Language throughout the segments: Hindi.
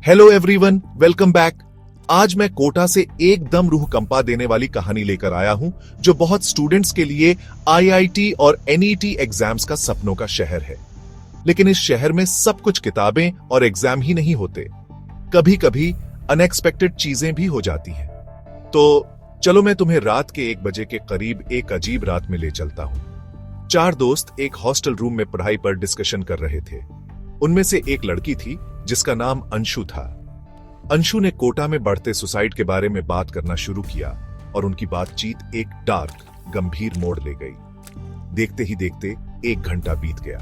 Hello everyone, welcome back. आज मैं कोटा से एकदम रूह कंपा देने वाली कहानी लेकर आया हूं जो बहुत स्टूडेंट्स के लिए आईआईटी और एनईटी एग्जाम्स का सपनों का शहर है। लेकिन इस शहर में सब कुछ किताबें और एग्जाम ही नहीं होते, कभी कभी अनएक्सपेक्टेड चीजें भी हो जाती हैं। तो चलो मैं तुम्हें रात के 1 बजे के करीब एक अजीब रात में ले चलता हूं। 4 दोस्त एक हॉस्टल रूम में पढ़ाई पर डिस्कशन कर रहे थे। उनमें से एक लड़की थी जिसका नाम अंशु था। अंशु ने कोटा में बढ़ते सुसाइड के बारे में बात करना शुरू किया और उनकी बातचीत एक डार्क, गंभीर मोड़ ले गई। देखते ही देखते 1 घंटा बीत गया।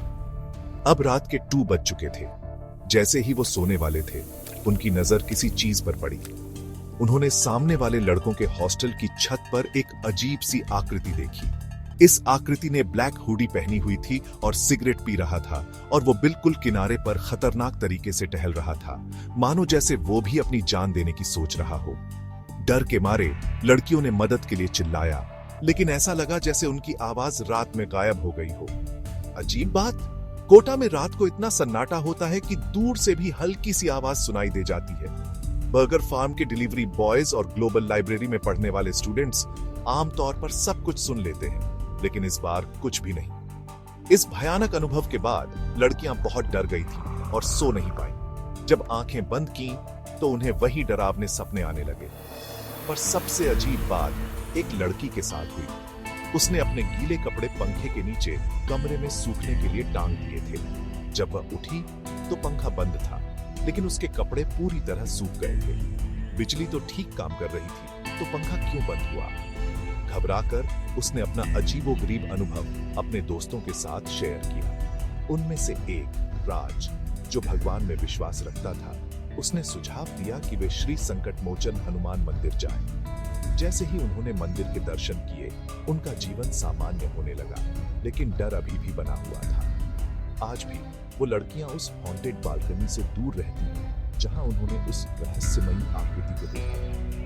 अब रात के 2 बज चुके थे। जैसे ही वो सोने वाले थे, उनकी नजर किसी चीज पर पड़ी। उन्होंने सामने वाले लड़कों के हॉस्टल की छत पर एक अजीब सी आकृति देखी। इस आकृति ने ब्लैक हुडी पहनी हुई थी और सिगरेट पी रहा था, और वो बिल्कुल किनारे पर खतरनाक तरीके से टहल रहा था, मानो जैसे वो भी अपनी जान देने की सोच रहा हो। डर के मारे लड़कियों ने मदद के लिए चिल्लाया, लेकिन ऐसा लगा जैसे उनकी आवाज रात में गायब हो गई हो। अजीब बात, कोटा में रात को इतना सन्नाटा होता है कि दूर से भी हल्की सी आवाज सुनाई दे जाती है। बर्गर फार्म के डिलीवरी बॉयज और ग्लोबल लाइब्रेरी में पढ़ने वाले स्टूडेंट्स आमतौर पर सब कुछ सुन लेते हैं, लेकिन इस बार कुछ भी नहीं। इस भयानक अनुभव के बाद लड़कियां बहुत डर गई थीं और सो नहीं पाई। जब आंखें बंद की तो उन्हें वही डरावने सपने आने लगे। पर सबसे अजीब बात एक लड़की के साथ हुई। उसने अपने गीले कपड़े पंखे के नीचे कमरे में सूखने के लिए टांग दिए थे। जब वह उठी तो पंखा बंद था, लेकिन उसके कपड़े पूरी तरह सूख गए थे। बिजली तो ठीक काम कर रही थी, तो पंखा क्यों बंद हुआ? घबराकर उसने अपना अजीबोगरीब अनुभव अपने दोस्तों के साथ शेयर किया। उनमें से एक, राज, जो भगवान में विश्वास रखता था, उसने सुझाव दिया कि वे श्री संकट मोचन हनुमान मंदिर जाएं। जैसे ही उन्होंने मंदिर के दर्शन किए, उनका जीवन सामान्य होने लगा, लेकिन डर अभी भी बना हुआ था। आज भी वो लड़कियां उस हॉन्टेड बालकनी से दूर रहती हैं, जहां उन्होंने उस रहस्यमयी आकृति को देखा था।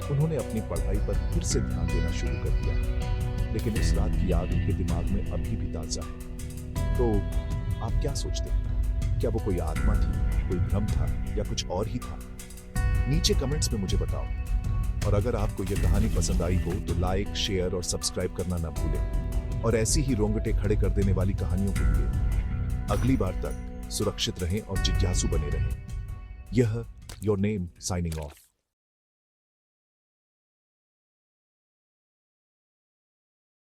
उन्होंने अपनी पढ़ाई पर फिर से ध्यान देना शुरू कर दिया, लेकिन उस रात की याद उनके दिमाग में अभी भी ताजा है। तो आप क्या सोचते हैं? क्या वो कोई आत्मा थी, कोई भ्रम था, या कुछ और ही था? नीचे कमेंट्स में मुझे बताओ। और अगर आपको यह कहानी पसंद आई हो तो लाइक, शेयर और सब्सक्राइब करना ना भूलें। और ऐसी ही रोंगटे खड़े कर देने वाली कहानियों के लिए अगली बार तक सुरक्षित रहें और जिज्ञासु बने रहें। यह योर नेम साइनिंग ऑफ।